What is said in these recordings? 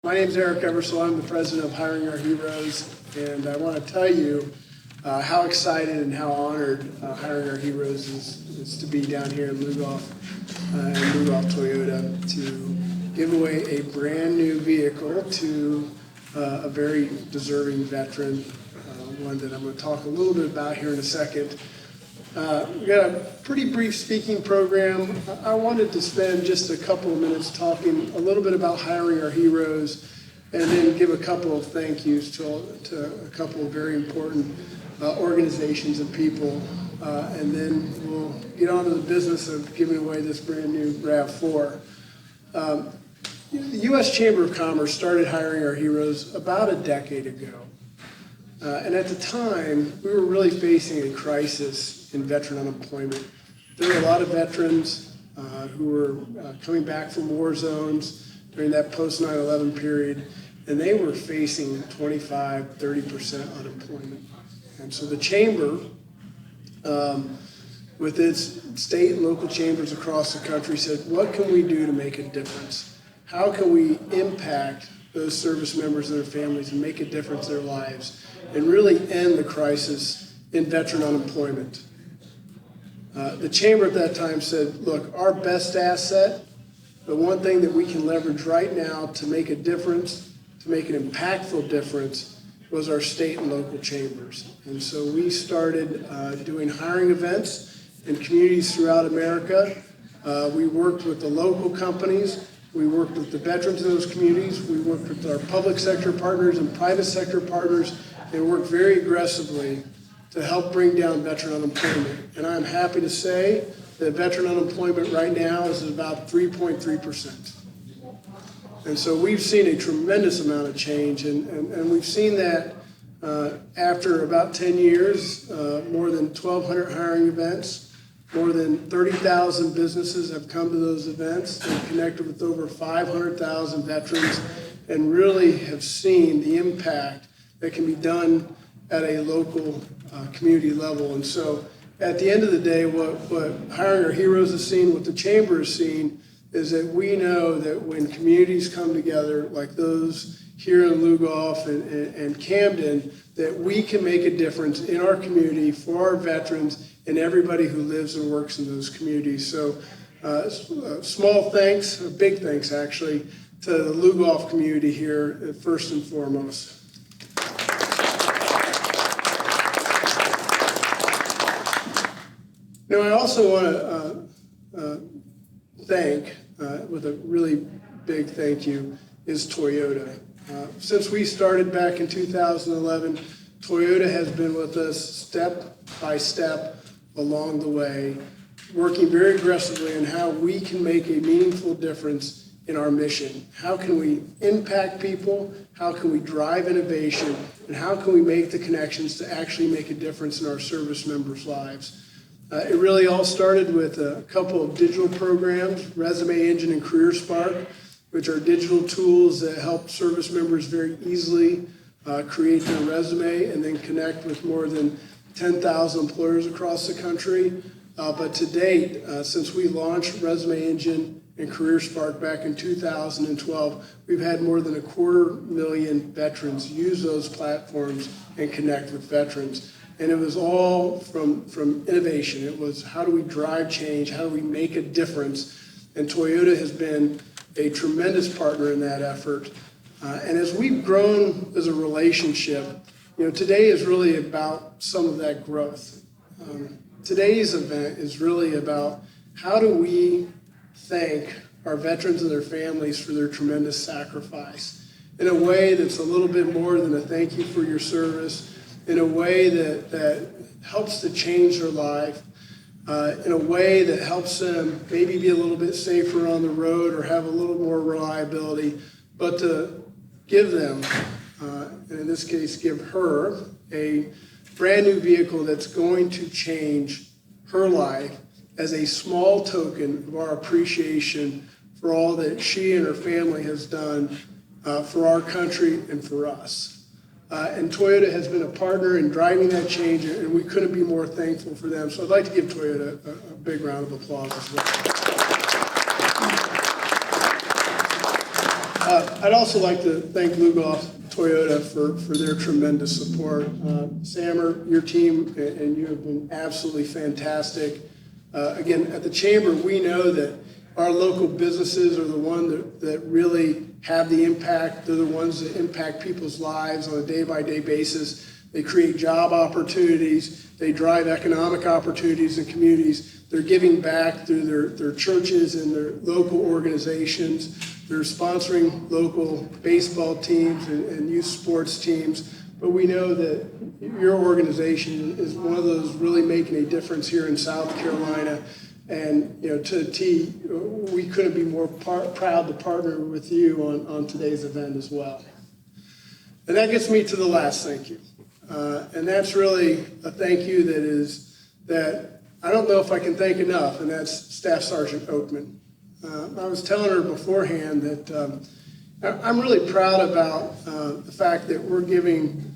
My name is Eric Eversole. I'm the president of Hiring Our Heroes, and I want to tell you how excited and how honored Hiring Our Heroes is to be down here in Lugoff and Lugoff Toyota to give away a brand new vehicle to a very deserving veteran, one that I'm going to talk a little bit about here in a second. We've got a pretty brief speaking program. I wanted to spend just a couple of minutes talking a little bit about Hiring Our Heroes and then give a couple of thank yous to a couple of very important organizations and people. And then we'll get on to the business of giving away this brand new RAV4. The U.S. Chamber of Commerce started Hiring Our Heroes about a decade ago. And at the time, we were really facing a crisis in veteran unemployment. There were a lot of veterans who were coming back from war zones during that post 9/11 period, and they were facing 25, 30% unemployment. And so the Chamber, with its state and local chambers across the country, said, what can we do to make a difference? How can we impact those service members and their families and make a difference in their lives and really end the crisis in veteran unemployment? The Chamber at that time said, look, our best asset, the one thing that we can leverage right now to make a difference, to make an impactful difference, was our state and local chambers. And so we started doing hiring events in communities throughout America. We worked with the local companies. We worked with the veterans in those communities. We worked with our public sector partners and private sector partners, and worked very aggressively to help bring down veteran unemployment. And I'm happy to say that veteran unemployment right now is at about 3.3%. And so we've seen a tremendous amount of change, and we've seen that after about 10 years, more than 1,200 hiring events, more than 30,000 businesses have come to those events and connected with over 500,000 veterans and really have seen the impact that can be done at a local community level. And so at the end of the day, what Hiring Our Heroes has seen, what the Chamber has seen, is that we know that when communities come together like those here in Lugoff and Camden, that we can make a difference in our community for our veterans and everybody who lives and works in those communities. So small thanks, big thanks actually, to the Lugoff community here first and foremost. Now, I also want to thank, with a really big thank you, is Toyota. Since we started back in 2011, Toyota has been with us step by step along the way, working very aggressively on how we can make a meaningful difference in our mission. How can we impact people? How can we drive innovation? And how can we make the connections to actually make a difference in our service members' lives? It really all started with a couple of digital programs, Resume Engine and Career Spark, which are digital tools that help service members very easily create their resume and then connect with more than 10,000 employers across the country. But to date, since we launched Resume Engine and Career Spark back in 2012, we've had more than 250,000 veterans use those platforms and connect with veterans. And it was all from innovation. It was how do we drive change? How do we make a difference? And Toyota has been a tremendous partner in that effort. And as we've grown as a relationship, today is really about some of that growth. Today's event is really about how do we thank our veterans and their families for their tremendous sacrifice in a way that's a little bit more than a thank you for your service, in a way that helps to change their life, in a way that helps them maybe be a little bit safer on the road or have a little more reliability, but to give them, and in this case, give her a brand new vehicle that's going to change her life as a small token of our appreciation for all that she and her family has done for our country and for us. And Toyota has been a partner in driving that change, and we couldn't be more thankful for them. So I'd like to give Toyota a big round of applause as well. I'd also like to thank Lugoff Toyota for their tremendous support. Sammer, your team, and you have been absolutely fantastic. Again, at the Chamber, we know that our local businesses are the ones that really have the impact. They're the ones that impact people's lives on a day-by-day basis. They create job opportunities. They drive economic opportunities in communities. They're giving back through their churches and their local organizations. They're sponsoring local baseball teams and youth sports teams. But we know that your organization is one of those really making a difference here in South Carolina. And to a T, we couldn't be more proud to partner with you on today's event as well. And that gets me to the last thank you. And that's really a thank you that I don't know if I can thank enough, and that's Staff Sergeant Oakman. I was telling her beforehand that I'm really proud about the fact that we're giving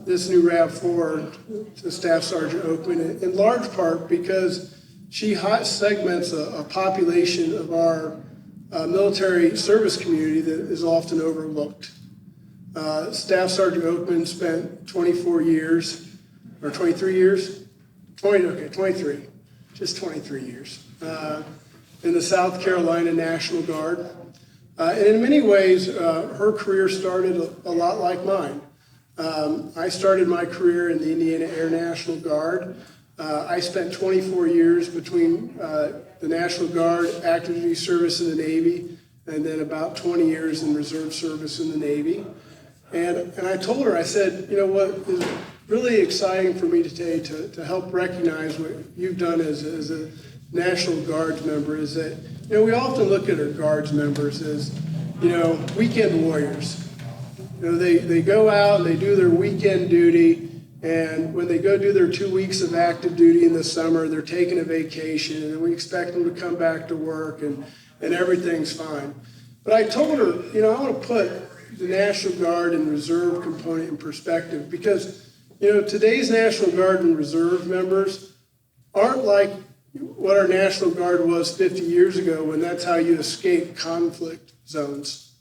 this new RAV4 to Staff Sergeant Oakman, in large part because she segments a population of our military service community that is often overlooked. Staff Sergeant Oakman spent 24 years, or 23 years? 23, just 23 years, in the South Carolina National Guard. And in many ways, her career started a lot like mine. I started my career in the Indiana Air National Guard. I spent 24 years between the National Guard, active duty service in the Navy, and then about 20 years in reserve service in the Navy. And I told her, I said, you know what is really exciting for me today to help recognize what you've done as a National Guards member is that, we often look at our Guards members as, weekend warriors. They go out and they do their weekend duty, and when they go do their 2 weeks of active duty in the summer, they're taking a vacation, and we expect them to come back to work, and everything's fine. But I told her, I want to put the National Guard and Reserve component in perspective because, today's National Guard and Reserve members aren't like what our National Guard was 50 years ago when that's how you escape conflict zones.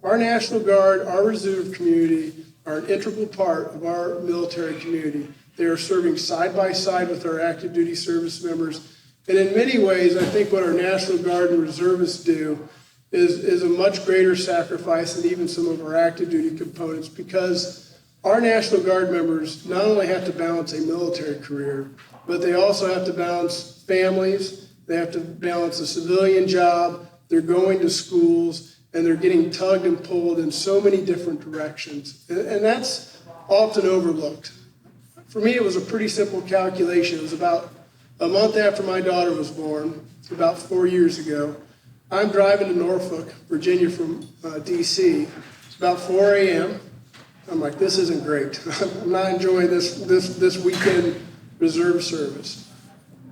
Our National Guard, our Reserve community are an integral part of our military community. They are serving side by side with our active duty service members. And in many ways, I think what our National Guard and Reservists do is a much greater sacrifice than even some of our active duty components because our National Guard members not only have to balance a military career, but they also have to balance families, they have to balance a civilian job, they're going to schools, and they're getting tugged and pulled in so many different directions. And that's often overlooked. For me, it was a pretty simple calculation. It was about a month after my daughter was born, about 4 years ago. I'm driving to Norfolk, Virginia from DC. It's about 4 a.m. I'm like, this isn't great. I'm not enjoying this weekend reserve service.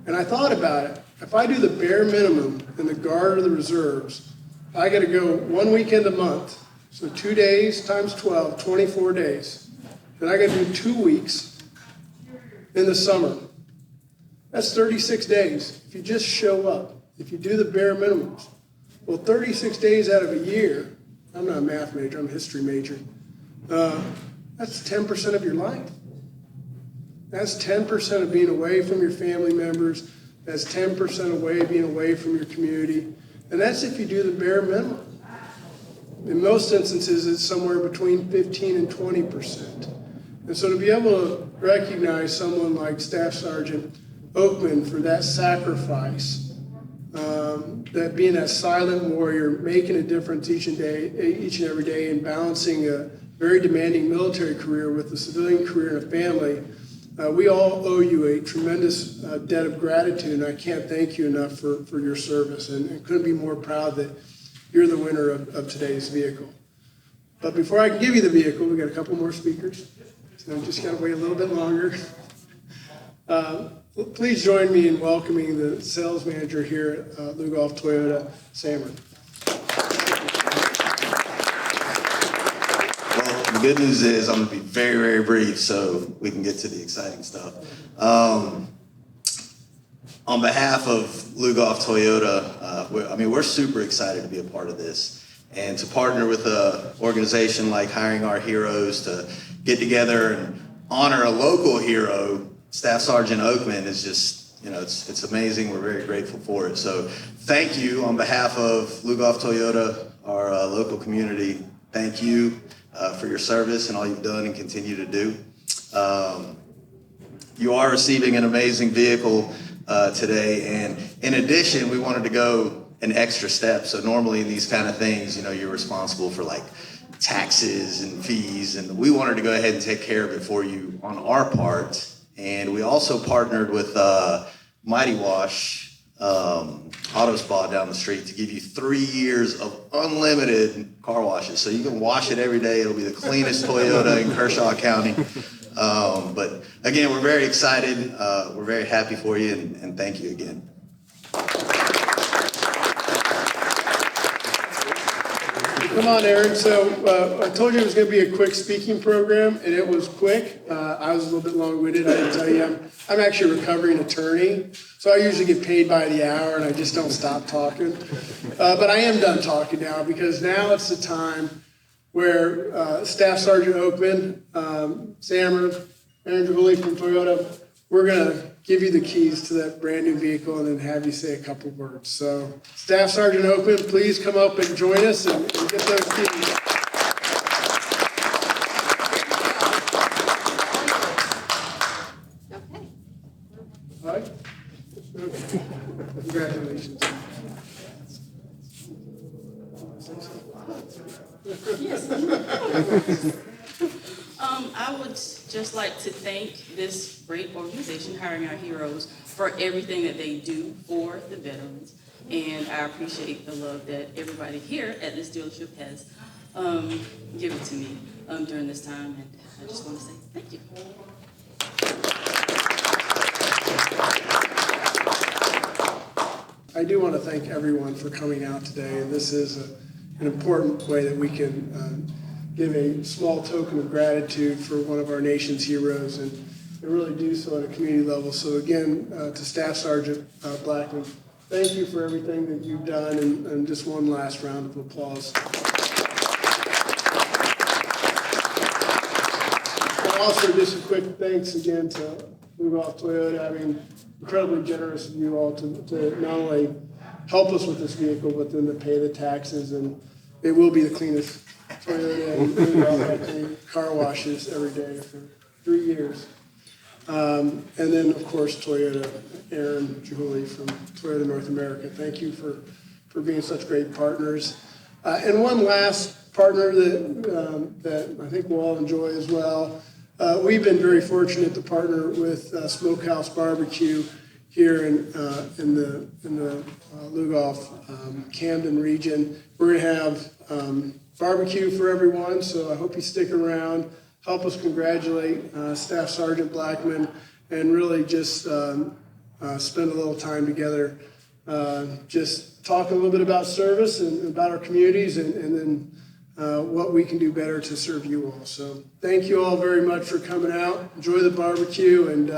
And I thought about it. If I do the bare minimum in the Guard or the Reserves, I got to go 1 weekend a month. So 2 days times 12, 24 days. Then I got to do 2 weeks in the summer. That's 36 days. If you just show up, if you do the bare minimums. Well, 36 days out of a year, I'm not a math major, I'm a history major. That's 10% of your life. That's 10% of being away from your family members. That's 10% away being away from your community. And that's if you do the bare minimum. In most instances, it's somewhere between 15 and 20%. And so to be able to recognize someone like Staff Sergeant Oakman for that sacrifice, that being that silent warrior, making a difference each and every day, and balancing a very demanding military career with a civilian career and a family, we all owe you a tremendous debt of gratitude, and I can't thank you enough for your service, and couldn't be more proud that you're the winner of today's vehicle. But before I can give you the vehicle, we got a couple more speakers, so I'm just going to wait a little bit longer. Please join me in welcoming the sales manager here at Lugoff Toyota, Sammer. Well, the good news is I'm going to be very, very brief so we can get to the exciting stuff. On behalf of Lugoff Toyota, we're super excited to be a part of this. And to partner with an organization like Hiring Our Heroes to get together and honor a local hero, Staff Sergeant Oakman, is just, it's amazing. We're very grateful for it. So thank you on behalf of Lugoff Toyota, our local community. Thank you for your service and all you've done and continue to do. You are receiving an amazing vehicle today, and in addition, we wanted to go an extra step. So normally in these kind of things, you're responsible for like taxes and fees, and we wanted to go ahead and take care of it for you on our part. And we also partnered with Mighty Wash Auto Spa down the street to give you 3 years of unlimited car washes. So you can wash it every day. It'll be the cleanest Toyota in Kershaw County. But again, we're very excited. We're very happy for you, and thank you again. Come on, Aaron. So I told you it was going to be a quick speaking program, and it was quick. I was a little bit long-winded. I didn't tell you. I'm actually a recovering attorney, so I usually get paid by the hour, and I just don't stop talking. But I am done talking now, because now it's the time where Staff Sergeant Oakman, Sammer, Aaron Jahuli from Toyota, we're going to give you the keys to that brand new vehicle and then have you say a couple words. So Staff Sergeant Oakman, please come up and join us and get those keys. Okay. All right? Okay. Congratulations. Yes. I would just like to thank this great organization, Hiring Our Heroes, for everything that they do for the veterans. And I appreciate the love that everybody here at this dealership has given to me during this time. And I just want to say thank you. I do want to thank everyone for coming out today. And this is an important way that we can give a small token of gratitude for one of our nation's heroes, and really do so at a community level. So again, to Staff Sergeant Blackman, thank you for everything that you've done, and just one last round of applause. And also just a quick thanks again to Lugoff Toyota. I mean, incredibly generous of you all to not only help us with this vehicle, but then to pay the taxes, and it will be the cleanest Toyota and Lugoff car washes every day for 3 years. And then, of course, Toyota, Aaron Jahuli from Toyota North America. Thank you for being such great partners. And one last partner that I think we'll all enjoy as well. We've been very fortunate to partner with Smokehouse Barbecue here in the Lugoff Camden region. We're going to have barbecue for everyone, so I hope you stick around. Help us congratulate Staff Sergeant Blackman, and really just spend a little time together, just talk a little bit about service and about our communities, and then what we can do better to serve you all. So thank you all very much for coming out. Enjoy the barbecue, and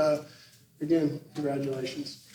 again, congratulations.